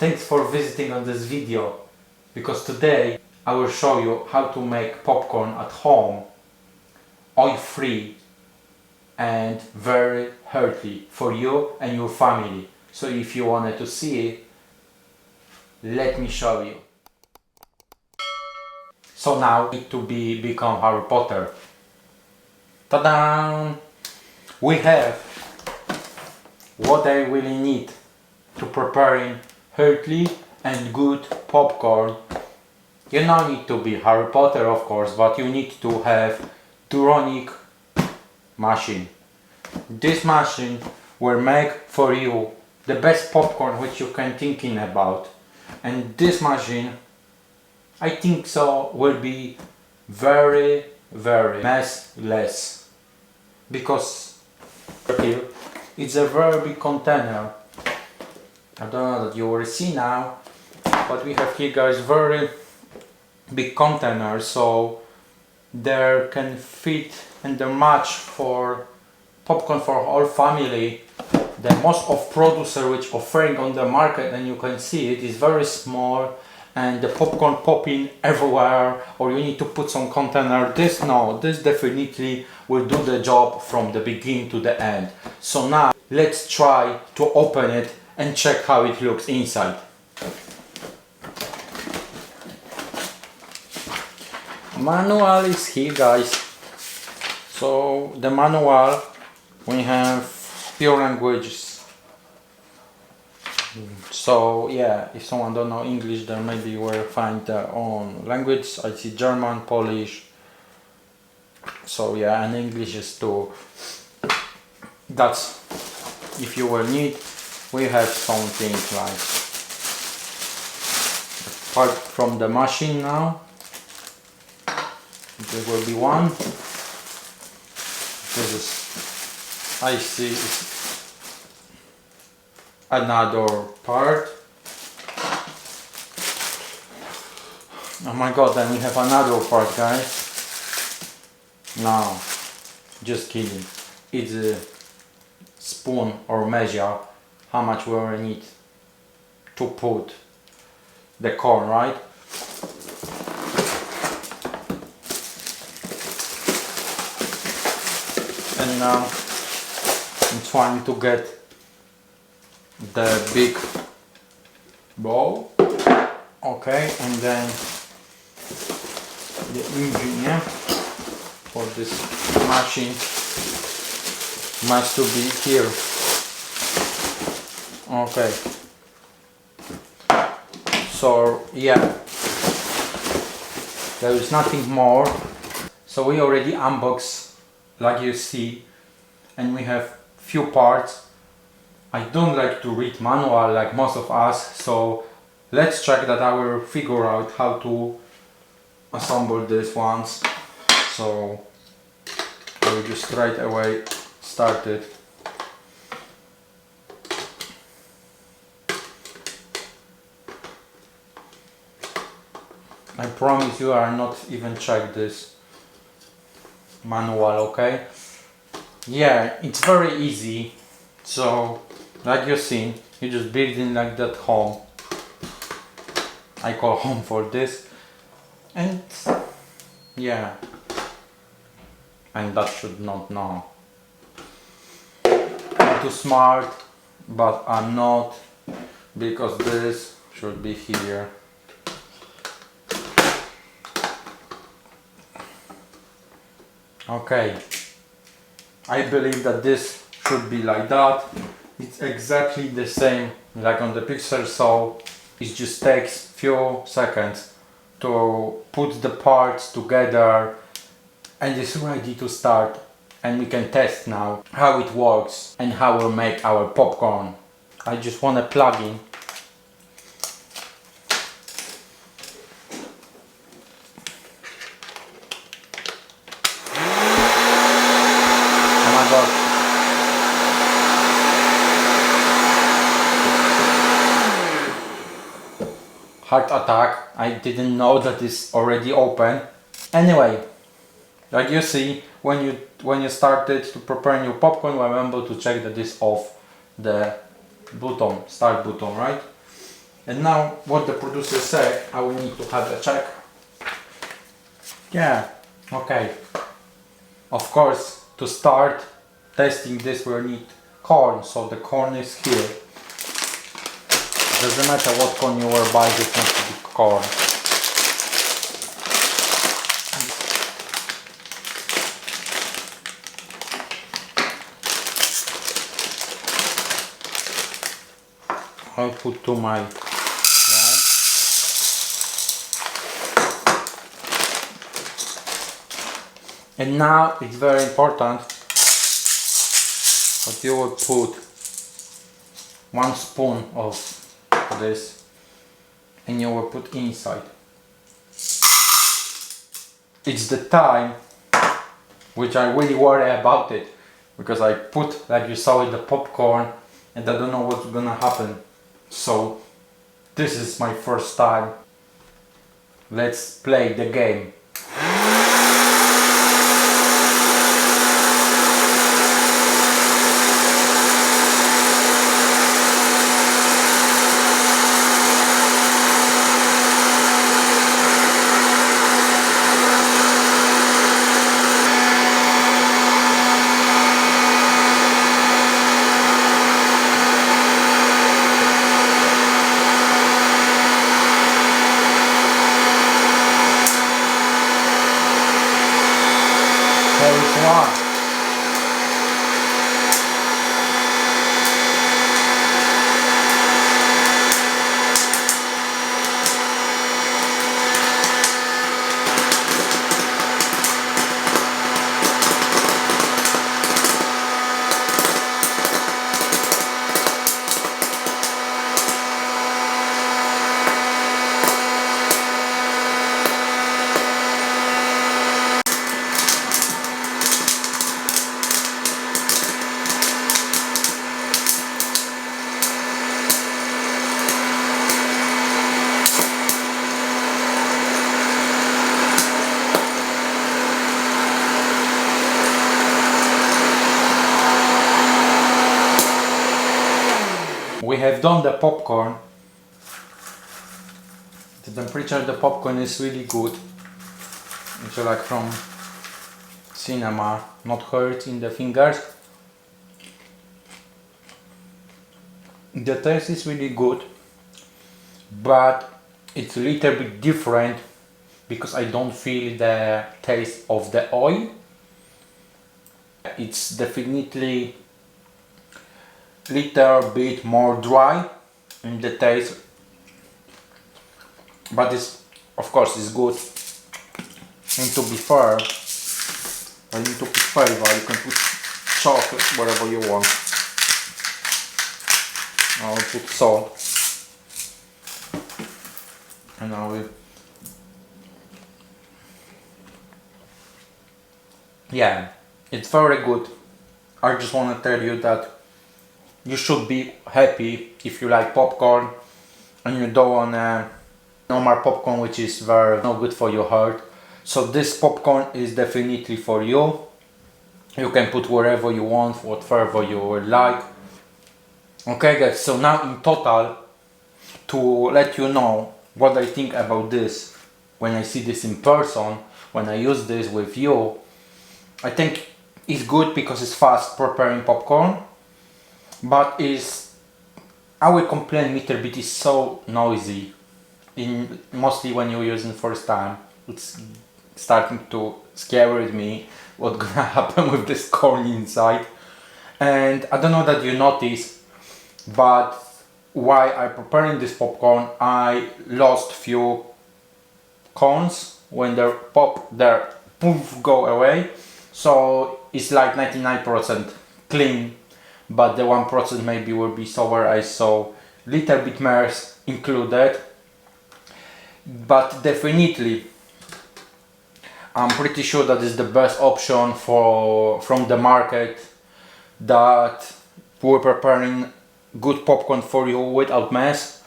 Thanks for visiting on this video, because today I will show you how to make popcorn at home, oil-free and very healthy for you and your family. So if you wanted to see it, let me show you. So now we need to become Harry Potter. Ta-da! We have what I really need to preparing healthy and good popcorn. You don't need to be Harry Potter, of course, but you need to have Duronic machine. This machine will make for you the best popcorn which you can thinking about, and this machine, I think so, will be very messless, because here it's a very big container. I don't know that you will see now, but we have here, guys, very big container, so there can fit and the match for popcorn for all family. The most of producer which offering on the market, and you can see it, is very small, and the popcorn popping everywhere, or you need to put some container. This definitely will do the job from the beginning to the end. So now let's try to open it and check how it looks inside. Manual is here, guys. So the manual, we have pure languages. So yeah, if someone don't know English, then maybe you will find their own language. I see German, Polish. So yeah, and English is too. That's if you will need. We have something like part from the machine now. There will be one. This is, I see, another part. Oh my god, then we have another part, guys. No, just kidding. It's a spoon or measure how much we will need to put the corn, right? And now I'm trying to get the big bowl. Okay, and then the engine, yeah, for this machine must to be here. Okay, so yeah, there is nothing more. So we already unboxed, like you see, and we have few parts. I don't like to read manual like most of us, so let's check that I will figure out how to assemble this ones. So I will just straight away start it. I promise you I not even check this manual, okay? Yeah, it's very easy. So like you've seen, you just build in like that home. I call home for this, and yeah, and that should not know. I'm too smart, but I'm not, because this should be here. Okay, I believe that this should be like that. It's exactly the same like on the picture, so it just takes few seconds to put the parts together, and it's ready to start, and we can test now how it works and how we'll make our popcorn. I just want to plug in. Heart attack, I didn't know that it's already open. Anyway, like you see, when you started to prepare your popcorn, remember to check that this off the button, start button, right? And now what the producer said, I will need to have a check. Yeah, okay. Of course, to start testing this we'll need corn, so the corn is here. Doesn't matter what corn you will buy, it needs to be corn. I'll put to my and now it's very important that you will put 1 spoon of this and you will put inside. It's the time which I really worry about it, because I put, like you saw, in the popcorn and I don't know what's gonna happen. So this is my first time. Let's play the game. We have done the popcorn. The temperature of the popcorn is really good. It's like from cinema, not hurt in the fingers. The taste is really good, but it's a little bit different because I don't feel the taste of the oil. It's definitely little bit more dry in the taste, but it's, of course, it's good. And to be fair, I need to put flavor. You can put chocolate, whatever you want. I'll put salt, and I will. Yeah, it's very good. I just want to tell you that you should be happy if you like popcorn and you don't want normal popcorn, which is very not good for your heart. So this popcorn is definitely for you. You can put wherever you want, whatever you would like. Okay guys, so now in total, to let you know what I think about this when I see this in person, when I use this with you, I think it's good because it's fast preparing popcorn. But I will complain a little bit, it's so noisy, mostly when you're using first time. It's starting to scare me what's gonna happen with this corn inside. And I don't know that you notice, but while I'm preparing this popcorn, I lost few corns. When they pop, they poof, go away. So it's like 99% clean. But the 1% maybe will be sour. I saw little bit more included, but definitely I'm pretty sure that is the best option from the market, that we're preparing good popcorn for you without mess.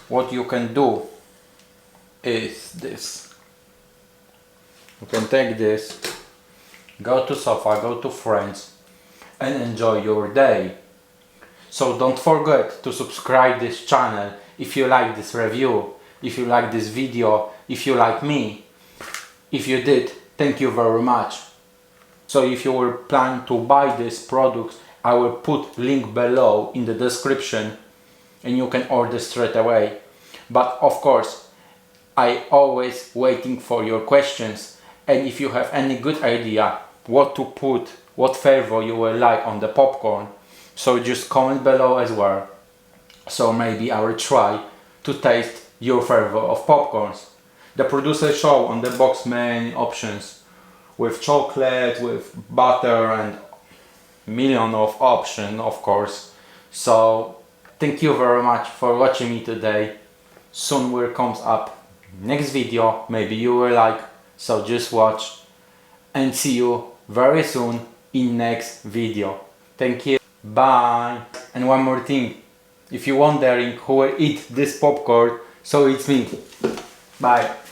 What you can do is this. You can take this, go to sofa, go to friends, and enjoy your day. So don't forget to subscribe this channel if you like this review, if you like this video, if you like me. If you did, thank you very much. So if you were planning to buy these products, I will put link below in the description and you can order straight away. But of course, I always waiting for your questions, and if you have any good idea what to put, what flavor you will like on the popcorn, so just comment below as well. So maybe I will try to taste your flavor of popcorns. The producer show on the box many options with chocolate, with butter, and million of options, of course. So thank you very much for watching me today. Soon will comes up next video, maybe you will like, so just watch, and see you very soon in next video. Thank you, bye. And one more thing, if you're wondering who will eat this popcorn, so it's me. Bye.